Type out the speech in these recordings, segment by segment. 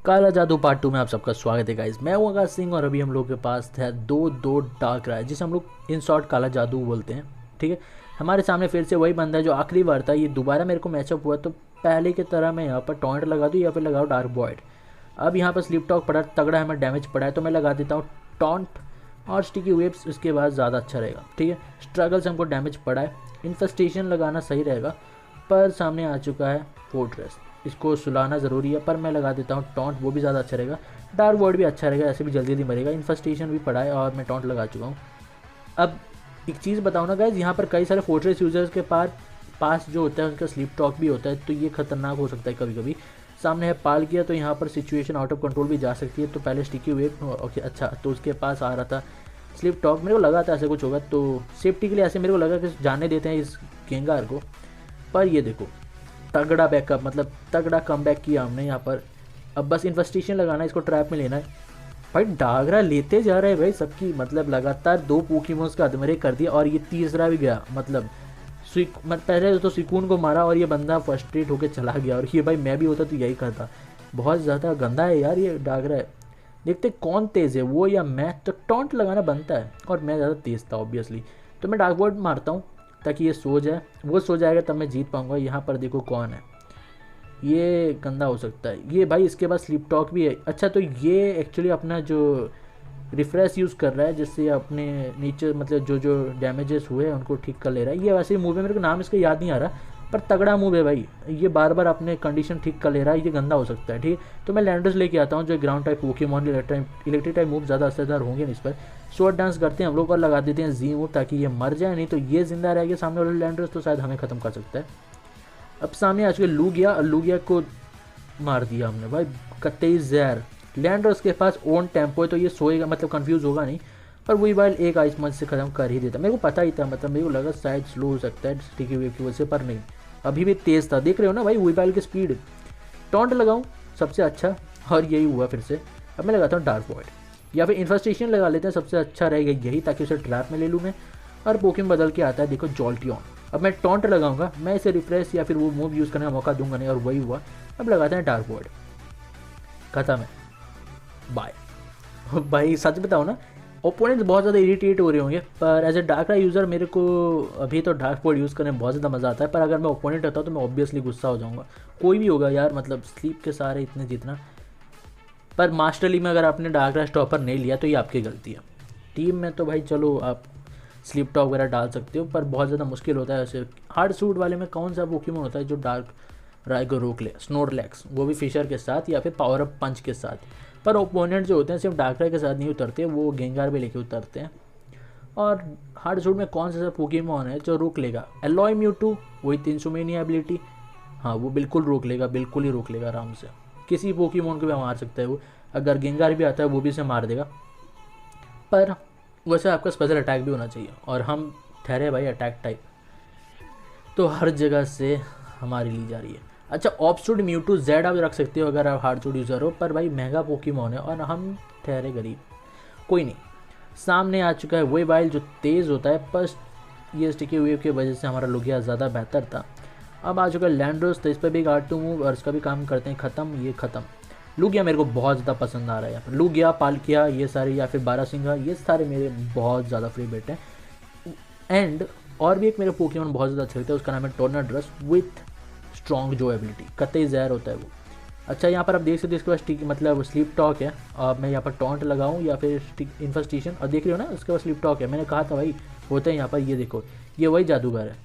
काला जादू पार्ट 2 में आप सबका स्वागत है गाइस। मैं हूं आकाश सिंह और अभी हम लोग के पास है दो डार्क राय जिसे हम लोग इन शॉर्ट काला जादू बोलते हैं। ठीक है, हमारे सामने फिर से वही बंदा है जो आखिरी बार था। ये दोबारा मेरे को मैचअप हुआ तो पहले की तरह मैं यहाँ पर टॉन्ट लगा दूँ या फिर लगाऊँ डार्क बॉयड। अब यहाँ पर स्लिप टॉक पड़ा, तगड़ा हमें डैमेज पड़ा है तो मैं लगा देता हूँ टॉन्ट और स्टिकी वेव्स। उसके बाद ज़्यादा अच्छा रहेगा। ठीक है, स्ट्रगल से हमको डैमेज पड़ा है, इन्फेस्टेशन लगाना सही रहेगा। पर सामने आ चुका है फोर्ट्रेस, इसको सुलाना ज़रूरी है पर मैं लगा देता हूँ टॉन्ट, वो भी ज़्यादा अच्छा रहेगा। डार्क वर्ड भी अच्छा रहेगा, ऐसे भी जल्दी जल्दी मरेगा। इन्फेस्टेशन भी पड़ा है और मैं टॉन्ट लगा चुका हूँ। अब एक चीज़ बताऊँ ना गाइज, यहाँ पर कई सारे फोर्ट्रेस यूजर्स के पास जो होता है उनका स्लीप टॉक भी होता है तो ये खतरनाक हो सकता है कभी कभी। सामने है पाल किया तो यहाँ पर सिचुएशन आउट ऑफ कंट्रोल भी जा सकती है। तो पहले स्टिकी वेव ओके अच्छा, तो उसके पास आ रहा था स्लिप टॉक, मेरे को लगा था ऐसे कुछ होगा तो सेफ्टी के लिए ऐसे मेरे को लगा कि जाने देते हैं इस गेंगार को। पर ये देखो तगड़ा बैकअप, मतलब तगड़ा कमबैक किया हमने यहाँ पर। अब बस इन्वेस्टिगेशन लगाना है, इसको ट्रैप में लेना है। भाई डागरा लेते जा रहे हैं भाई सबकी, मतलब लगातार 2 पोकेमॉन्स का अधमरे कर दिया और ये तीसरा भी गया। मतलब पहले तो सिकून को मारा और ये बंदा फ्रस्ट्रेट होकर चला गया। और ये भाई मैं भी होता तो यही करता। बहुत ज़्यादा गंदा है यार ये डागरा है। देखते कौन तेज़ है, वो या मैं। तो टॉन्ट लगाना बनता है और मैं ज़्यादा तेज़ था ऑब्वियसली। तो मैं डार्क वर्ड मारता हूँ ताकि ये सो जाए, वो सो जाएगा तब मैं जीत पाऊँगा। यहाँ पर देखो कौन है, ये गंदा हो सकता है ये भाई। इसके बाद स्लीप टॉक भी है। अच्छा तो ये एक्चुअली अपना जो रिफ्रेश यूज़ कर रहा है जिससे अपने नीचे मतलब जो जो डैमेजेस हुए हैं उनको ठीक कर ले रहा है। ये वैसे ही मूव है, मेरे को नाम इसका याद नहीं आ रहा पर तगड़ा मूव है भाई। ये बार बार अपने कंडीशन ठीक कर ले रहा है, ये गंदा हो सकता है। ठीक है, तो मैं लैंडर्स लेके आता हूँ जो ground type Pokemon. Electric type move ज़्यादा असरदार होंगे इस पर। शॉर्ट डांस करते हैं हम लोग और लगा देते हैं जी मूव ताकि ये मर जाए, नहीं तो ये जिंदा रह गया सामने वाले लैंडर्स तो शायद हमें ख़त्म कर सकता है। अब सामने आज के लूगिया को मार दिया हमने भाई, कतई जहर। लैंडर्स के पास ओन टेम्पो है तो ये सोएगा, मतलब कंफ्यूज होगा नहीं। पर वही बाइल एक आइस मंच से ख़त्म कर ही देता। मेरे को पता ही था, मतलब मेरे को लगा शायद स्लो हो सकता है स्टिकी वेव की वजह से, पर नहीं, अभी भी तेज़ था। देख रहे हो ना भाई वही बाइल की स्पीड। टॉन्ट लगाऊं सबसे अच्छा और यही हुआ फिर से। अब मैं लगाता हूँ डार्क वॉइड या फिर इन्फेस्टेशन लगा लेते हैं, सबसे अच्छा रहेगा यही ताकि उसे ट्रैप में ले लूँ मैं। और पोकेमॉन बदल के आता है देखो जॉल्टियन। अब मैं टॉन्ट लगाऊंगा, मैं इसे रिफ्रेश या फिर वो मूव यूज़ करने का मौका दूंगा नहीं, और वही हुआ। अब लगाते हैं डार्क वॉइड, खत्म है, बाय। भाई सच बताओ ना, ओपोनेंट्स बहुत ज़्यादा इरिटेट हो रहे होंगे पर एज ए डार्क राय यूज़र मेरे को अभी तो डार्क वॉइड यूज़ करने में बहुत ज़्यादा मज़ा आता है। पर अगर मैं ओपोनेंट होता तो मैं ऑब्वियसली गुस्सा हो जाऊँगा। कोई भी होगा यार, मतलब स्लीप के सारे इतने जीतना। पर मास्टर लीग में अगर आपने डार्क राय स्टॉपर नहीं लिया तो ये आपकी गलती है। टीम में तो भाई चलो आप स्लिप टॉक वगैरह डाल सकते हो पर बहुत ज़्यादा मुश्किल होता है। ऐसे हार्ड सूट वाले में कौन सा पोकेमॉन होता है जो डार्क राय को रोक ले? स्नोरलैक्स, वो भी फिशर के साथ या फिर पावर अप पंच के साथ। पर ओपोनेंट जो होते हैं सिर्फ डार्क राय के साथ नहीं उतरते, वो गेंगार भी लेके उतरते हैं। और हार्ड सूट में कौन सा पोकेमॉन है जो रोक लेगा? एलॉय म्यूटू, वही 300 महीनी एबिलिटी, हाँ वो बिल्कुल रोक लेगा, बिल्कुल ही रोक लेगा आराम से। किसी पोकेमॉन को भी मार सकता है वो। अगर गेंगार भी आता है वो भी इसे मार देगा। पर वैसे आपका स्पेशल अटैक भी होना चाहिए और हम ठहरे भाई अटैक टाइप, तो हर जगह से हमारी ली जा रही है। अच्छा ऑब्सूड म्यूटू जेड आप रख सकते हो अगर आप हार्ड सूट यूज़र हो, पर भाई महंगा पोकेमॉन है और हम ठहरे गरीब। कोई नहीं, सामने आ चुका है वही बाइल जो तेज़ होता है, पर ये स्टिकी वेव की वजह से हमारा लुगिया ज़्यादा बेहतर था। अब आ चुका है लैंडोस, तो इस पर भी R2 मूव और इसका भी काम करते हैं ख़त्म। ये ख़त्म। लुगिया मेरे को बहुत ज़्यादा पसंद आ रहा है यहाँ पर। लुगिया, पालकिया, ये सारे या फिर बारासिंगा, ये सारे मेरे बहुत ज़्यादा फेवरेट हैं। एंड और भी एक मेरा पोकेमॉन बहुत ज़्यादा अच्छा लगता है, उसका नाम है टोर्नाड्रस विथ स्ट्रॉन्ग जो एबिलिटी, कतई जहर होता है वो। अच्छा यहाँ पर आप देख सकते हो इसके पास स्टिक मतलब स्लीप टॉक है। अब मैं यहाँ पर टॉन्ट लगाऊँ या फिर इन्फेस्टेशन, और देख रहे हो ना उसके पास स्लीप टॉक है। मैंने कहा था भाई होता है यहाँ पर, ये देखो ये वही जादूगर है।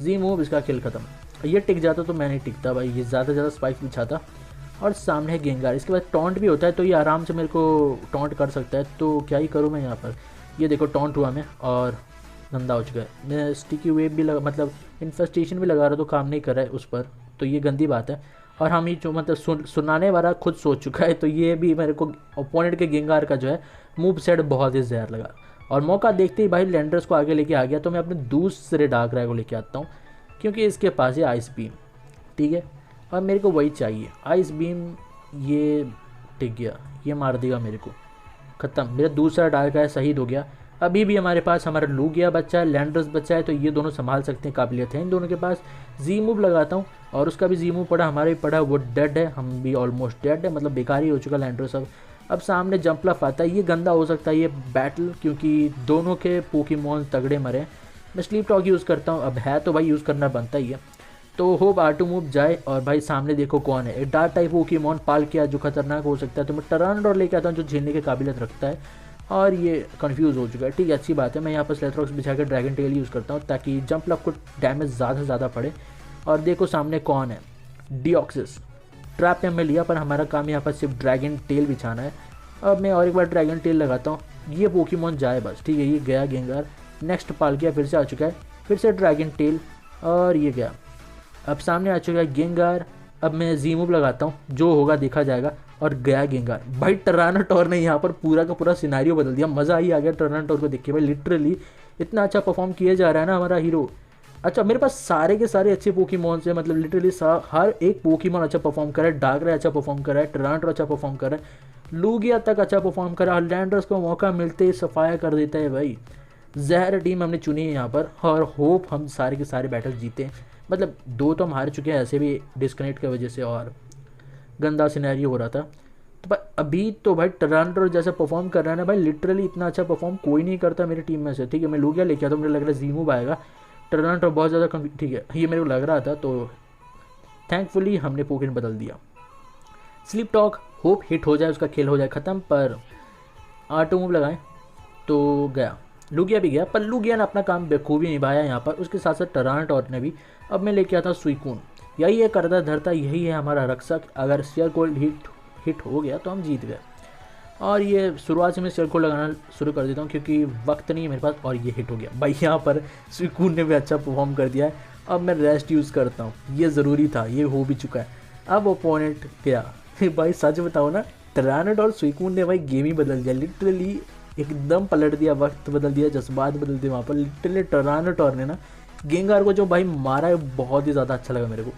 जी मूव, इसका किल खत्म। ये टिक जाता तो मैं नहीं टिकता भाई, ये ज़्यादा से ज़्यादा स्पाइक बिछाता। और सामने है गेंगार, इसके बाद टॉन्ट भी होता है तो ये आराम से मेरे को टॉन्ट कर सकता है। तो क्या ही करूँ मैं यहाँ पर, ये देखो टॉन्ट हुआ मैं और गंदा हो चुका है। मैं स्टिकी वेव भी लगा, मतलब इन्फेस्टेशन भी लगा रहा तो काम नहीं कर रहा है उस पर, तो ये गंदी बात है। और हम ही जो मतलब सुनाने वाला खुद सोच चुका है, तो ये भी मेरे को ओपोनेंट के गेंगार का जो है मूव सेट बहुत ही जहर लगा। और मौका देखते ही भाई लैंडर्स को आगे लेके आ गया, तो मैं अपने दूसरे डार्क राय को लेके आता हूँ क्योंकि इसके पास है आइस बीम। ठीक है, और मेरे को वही चाहिए आइस बीम। ये टिक गया, ये मार देगा मेरे को, ख़त्म। मेरा दूसरा डार्क राय शहीद हो गया। अभी भी हमारे पास हमारा लूगिया बच्चा है, लैंडर्स बच्चा है, तो ये दोनों संभाल सकते हैं, काबिलियत है इन दोनों के पास। जी मूव लगाता हूँ और उसका भी जी मूव पड़ा, हमारा भी पड़ा, वो डेड है, हम भी ऑलमोस्ट डेड है, मतलब बेकार ही हो चुका लैंडर्स। अब सामने जंपलफ आता है, ये गंदा हो सकता है ये बैटल, क्योंकि दोनों के पोकेमॉन तगड़े मरे। मैं स्लीप टॉक यूज़ करता हूँ, अब है तो भाई यूज़ करना बनता ही है। तो होप R2 मूव जाए और भाई सामने देखो कौन है, एक डार्क टाइप पोकेमॉन पाल किया जो खतरनाक हो सकता है, तो मैं टरानडोर लेके आता हूँ जो झेलने की काबिलियत रखता है, और ये कंफ्यूज हो चुका है। ठीक है, अच्छी बात है। मैं यहाँ पर स्लेथरॉक्स बिछा कर ड्रैगन टेल यूज़ करता हूँ ताकि जंप लॉक को डैमेज ज़्यादा से ज़्यादा पड़े। और देखो सामने कौन है, डिऑक्सिस। ट्रैप पे हमें लिया, पर हमारा काम यहाँ पर सिर्फ ड्रैगन टेल बिछाना है। अब मैं और एक बार ड्रैगन टेल लगाता हूँ, ये पोकेमॉन जाए बस। ठीक है, ये गया गेंगार, नेक्स्ट पाल किया, फिर से आ चुका है, फिर से ड्रैगन टेल, और ये गया। अब सामने आ चुका है गेंगार। अब मैं जी मूव लगाता हूँ, जो होगा देखा जाएगा, और गया गेंगार। भाई टरानाटोर ने यहाँ पर पूरा का पूरा सिनारियो बदल दिया, मज़ा ही आ गया टरानाटोर को देख के। भाई लिटरली इतना अच्छा परफॉर्म किया जा रहा है ना हमारा हीरो। अच्छा, मेरे पास सारे के सारे अच्छे पोकेमॉन है, मतलब लिटरली हर एक पोकेमॉन अच्छा परफॉर्म कर रहा है। डार्कrai अच्छा परफॉर्म कर रहा है, टरानाटोर अच्छा परफॉर्म कर रहा है, लूगिया तक अच्छा परफॉर्म कर रहा है, लैंडर्स को मौका मिलते ही सफाया कर देता है। भाई जहर टीम हमने चुनी है यहाँ पर, और होप हम सारे के सारे बैटल जीते। मतलब 2 तो हम हार चुके हैं ऐसे भी डिस्कनेक्ट की वजह से, और गंदा सिनेरियो हो रहा था। तो भाई अभी तो भाई टरानटोर जैसा परफॉर्म कर रहा है ना भाई, लिटरली इतना अच्छा परफॉर्म कोई नहीं करता मेरी टीम में से। ठीक है, मैं लूगिया लेके आता हूँ, मुझे लग रहा है जी मूव आएगा, टरानटोर बहुत ज़्यादा ठीक है, ये मेरे को लग रहा था, तो थैंकफुली हमने पोकेन बदल दिया। स्लीप टॉक होप हिट हो जाए, उसका खेल हो जाए ख़त्म, पर R2 मूव लगाएं तो गया, लूगिया भी गया, पर लूगिया ने अपना काम बखूबी निभाया यहाँ पर, उसके साथ साथ टरानटोर ने भी। अब मैं लेके आता हूँ सुइकून, यही है करता धरता, यही है हमारा रक्षक। अगर शेयर गोल्ड हिट हो गया तो हम जीत गए। और ये शुरुआत से मैं शेयर गोल्ड लगाना शुरू कर देता हूँ क्योंकि वक्त नहीं है मेरे पास, और ये हिट हो गया। भाई यहाँ पर सुइकून ने भी अच्छा परफॉर्म कर दिया है। अब मैं रेस्ट यूज़ करता हूँ, ये ज़रूरी था, ये हो भी चुका है। अब ओपोनेंट गया। भाई सच बताओ ना, टरानटोर और सुइकून ने भाई गेम ही बदल दिया, लिटरली एकदम पलट दिया, वक्त बदल दिया, जज्बात बदल दिए वहाँ पर। लिटरली टरानटोर ने ना गेंगार को जो भाई मारा है बहुत ही ज़्यादा अच्छा लगा मेरे को।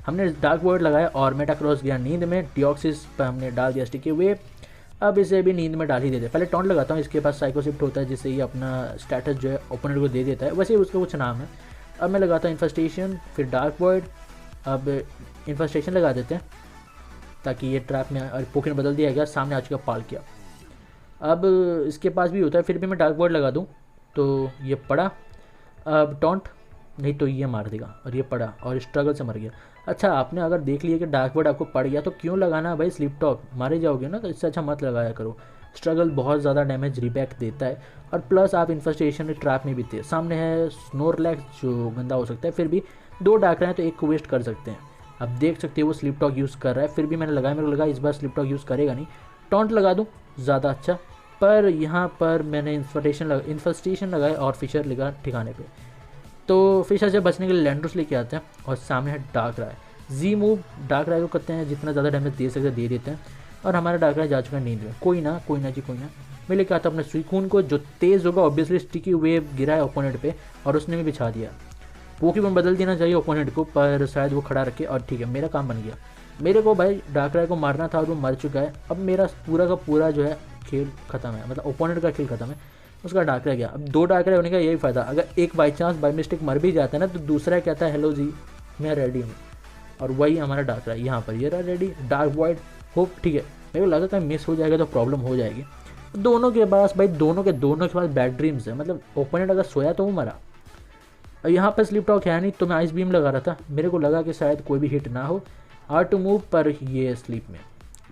हमने डार्क वर्ड लगाया और मेटाक्रॉस गया नींद में, डिऑक्सिस पर हमने डाल दिया स्टिकी वेव। अब इसे भी नींद में डाल ही देते। पहले टॉन्ट लगाता हूँ, इसके पास साइकोशिफ्ट होता है जिससे ये अपना स्टेटस जो है ओपोनेंट को दे देता है, वैसे ही उसका कुछ नाम है। अब मैं लगाता हूँ इन्फेस्टेशन, फिर डार्क वर्ड। अब इन्फेस्टेशन लगा देते हैं ताकि ये ट्रैप में, और पोकेन बदल दिया गया, सामने आ चुका पाल किया। अब इसके पास भी होता है, फिर भी मैं डार्क वर्ड लगा दूँ तो ये पड़ा। अब टॉन्ट नहीं तो ये मार देगा, और ये पड़ा और स्ट्रगल से मर गया। अच्छा, आपने अगर देख लिया कि डार्क वर्ड आपको पड़ गया तो क्यों लगाना भाई, स्लीप टॉक मारे जाओगे ना, तो इससे अच्छा मत लगाया करो। स्ट्रगल बहुत ज़्यादा डैमेज रिबैक देता है, और प्लस आप इन्फेस्टेशन ट्रैप में भी थे। सामने है स्नोरलैक्स जो गंदा हो सकता है, फिर भी 2 डार्क रहे हैं तो एक को वेस्ट कर सकते हैं। अब देख सकते हो वो स्लीप टॉक यूज़ कर रहा है, फिर भी मैंने लगाया, मेरे को लगा इस बार स्लीप टॉक यूज़ करेगा नहीं, टॉन्ट लगा दूँ ज़्यादा अच्छा। पर यहाँ पर मैंने इन्फेस्टेशन लगाया और फिशर लगा ठिकाने पे। तो फिशर से बचने के लिए लैंडर्स लेके आते हैं, और सामने है डार्कrai। जी मूव डार्कrai को करते हैं, जितना ज़्यादा डैमेज दे सकते दे देते हैं, और हमारा डार्कrai जा चुका है नींद में। कोई ना जी, कोई ना। मैं लेके आता हूँ अपने सुइकून को, जो तेज़ होगा ऑब्वियसली। स्टिकी वेव गिरा है ओपोनेंट पे, और उसने भी बिछा दिया। पोकेमॉन बदल देना चाहिए ओपोनेंट को, पर शायद वो खड़ा रखे, और ठीक है मेरा काम बन गया। मेरे को भाई डार्कrai को मारना था और वो मर चुका है। अब मेरा पूरा का पूरा जो है खेल ख़त्म है, मतलब ओपोनेंट का खेल ख़त्म है, उसका डार्कrai गया। अब 2 डार्कrai होने का यही फ़ायदा, अगर एक बाई चांस बाई मिस्टेक मर भी जाता है ना, तो दूसरा कहता है हेलो जी मैं रेडी हूँ, और वही हमारा डार्कrai यहाँ पर ये रहा रेडी। डार्क वॉइड होप, ठीक है, मेरे को लगा कहीं मिस हो जाएगा तो प्रॉब्लम हो जाएगी। दोनों के पास भाई दोनों के पास बैड ड्रीम्स है, मतलब ओपोनेंट अगर सोया तो वो मरा। और यहाँ पर स्लीप टॉक है नहीं, तो मैं आइस बीम लगा रहा था, मेरे को लगा कि शायद कोई भी हिट ना हो। R2 मूव पर ये स्लीप में,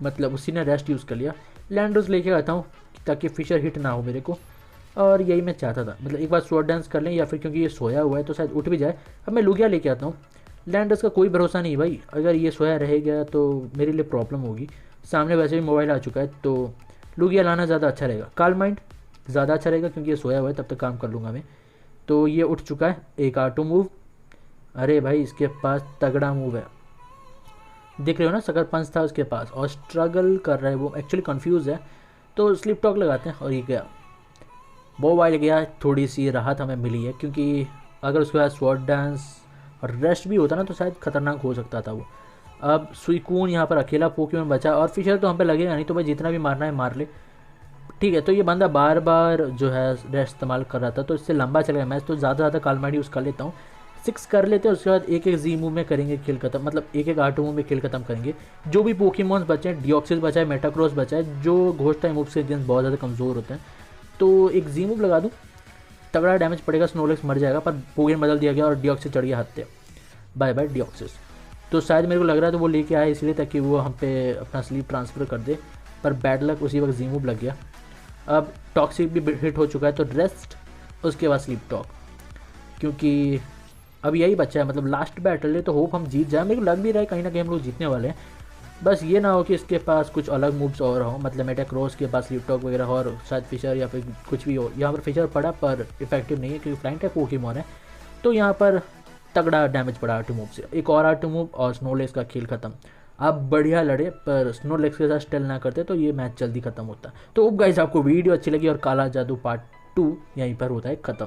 मतलब उसी ने रेस्ट यूज़ कर लिया। लैंडर्स लेके आता हूँ ताकि फिशर हिट ना हो मेरे को, और यही मैं चाहता था, मतलब एक बार स्वॉर्ड डांस कर लें, या फिर क्योंकि ये सोया हुआ है तो शायद उठ भी जाए। अब मैं लूगिया लेके आता हूँ। लैंडर्स का कोई भरोसा नहीं भाई, अगर ये सोया रहेगा तो मेरे लिए प्रॉब्लम होगी। सामने वैसे भी मोबाइल आ चुका है, तो लूगिया लाना ज़्यादा अच्छा रहेगा। काल माइंड ज़्यादा अच्छा रहेगा क्योंकि ये सोया हुआ है, तब तक काम कर लूँगा मैं। तो ये उठ चुका है, एक R2 मूव। अरे भाई इसके पास तगड़ा मूव है, देख रहे हो ना, सकर पंच था उसके पास, और स्ट्रगल कर रहा है वो, एक्चुअली कंफ्यूज है। तो स्लिप टॉक लगाते हैं, और ये गया वो वाइल गया। थोड़ी सी राहत हमें मिली है, क्योंकि अगर उसके बाद स्वॉर्ड डांस और रेस्ट भी होता ना तो शायद खतरनाक हो सकता था वो। अब सुइकून यहाँ पर अकेला पोकेमॉन बचा, और फिशर तो हम पे लगेगा नहीं, तो भाई जितना भी मारना है मार ले। ठीक है। तो ये बंदा बार बार जो है रेस्ट इस्तेमाल कर रहा था, तो इससे लंबा चल गया मैच, तो ज़्यादा ज़्यादा कालमाइट यूज़ कर लेता हूँ। 6 कर लेते हैं, उसके बाद एक एक जी मूव में करेंगे किल खत्म, मतलब एक एक आटो मूव में किल खत्म करेंगे। जो भी पोकेमॉन्स बचे हैं, डिओक्सिस बचा है, मेटाक्रॉस बचा है, जो घोस्ट टाइम मूव से अगेंस्ट बहुत ज़्यादा कमज़ोर होते हैं, तो एक जी मूव लगा दूँ, तगड़ा डैमेज पड़ेगा, स्नोलेक्स मर जाएगा, पर पोकेन बदल दिया गया और डिओक्सिस चढ़ गया हाथ पे। बाय बाय डिओक्सिस। तो शायद मेरे को लग रहा है तो वो लेके आया इसलिए ताकि वो हम पे अपना स्लीप ट्रांसफ़र कर दे, पर बैड लक उसी वक्त जी मूव लग गया। अब टॉक्सिक भी हिट हो चुका है, तो रेस्ट उसके बाद स्लीप टॉक, क्योंकि अब यही बच्चा है, मतलब लास्ट बैटल है, तो होप हम जीत जाए। मेरे को लग भी रहा है कहीं ना कहीं हम लोग जीतने वाले हैं। बस ये ना हो कि इसके पास कुछ अलग मूव्स और हो, मतलब मेटाक्रॉस के पास स्लीप टॉक वगैरह हो और शायद फिशर या फिर कुछ भी हो। यहाँ पर फिशर पड़ा पर इफेक्टिव नहीं है क्योंकि फ्लाइंग टाइप पोकेमॉन है, तो यहाँ पर तगड़ा डैमेज पड़ा आर्टू मूव से। एक और आर्टू मूव और स्नोलेक्स का खेल खत्म। आप बढ़िया लड़े पर स्नोलेक्स के साथ स्टेल ना करते तो ये मैच जल्दी खत्म होता। तो गाइस आपको वीडियो अच्छी लगी और काला जादू पार्ट 2 यहीं पर होता है खत्म।